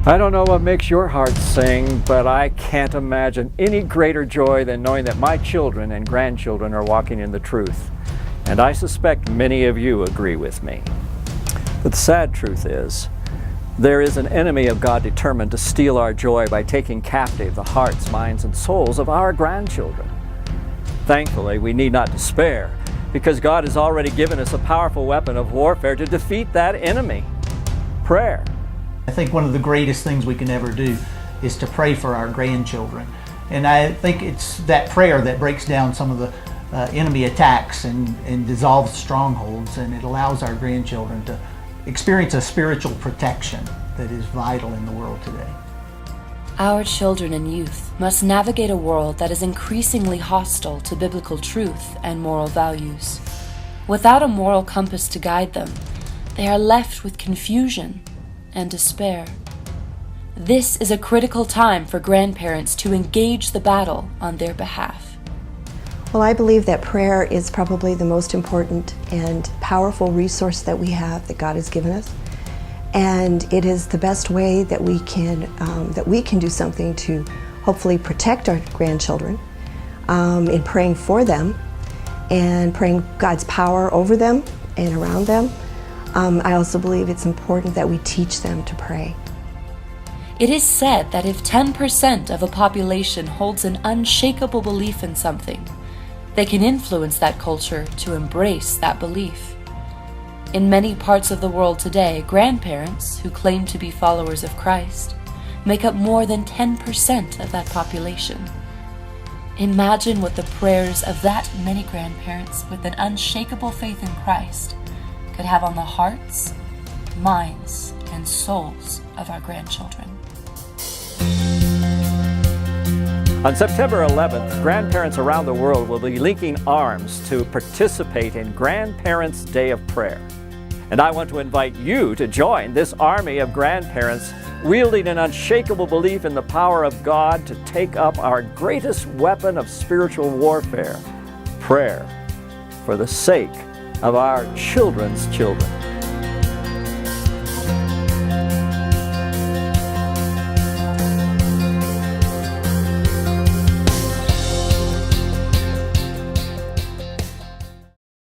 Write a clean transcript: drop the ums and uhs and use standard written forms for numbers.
I don't know what makes your heart sing, but I can't imagine any greater joy than knowing that my children and grandchildren are walking in the truth. And I suspect many of you agree with me. But the sad truth is, there is an enemy of God determined to steal our joy by taking captive the hearts, minds, and souls of our grandchildren. Thankfully, we need not despair, because God has already given us a powerful weapon of warfare to defeat that enemy: prayer. I think one of the greatest things we can ever do is to pray for our grandchildren. And I think it's that prayer that breaks down some of the enemy attacks and dissolves strongholds, and it allows our grandchildren to experience a spiritual protection that is vital in the world today. Our children and youth must navigate a world that is increasingly hostile to biblical truth and moral values. Without a moral compass to guide them, they are left with confusion and despair. This is a critical time for grandparents to engage the battle on their behalf. Well, I believe that prayer is probably the most important and powerful resource that we have, that God has given us. And it is the best way that we can do something to hopefully protect our grandchildren in praying for them and praying God's power over them and around them. I also believe it's important that we teach them to pray. It is said that if 10% of a population holds an unshakable belief in something, they can influence that culture to embrace that belief. In many parts of the world today, grandparents who claim to be followers of Christ make up more than 10% of that population. Imagine what the prayers of that many grandparents with an unshakable faith in Christ could have on the hearts, minds, and souls of our grandchildren. On September 11th, grandparents around the world will be linking arms to participate in Grandparents' Day of Prayer. And I want to invite you to join this army of grandparents wielding an unshakable belief in the power of God to take up our greatest weapon of spiritual warfare: prayer, for the sake of our children's children.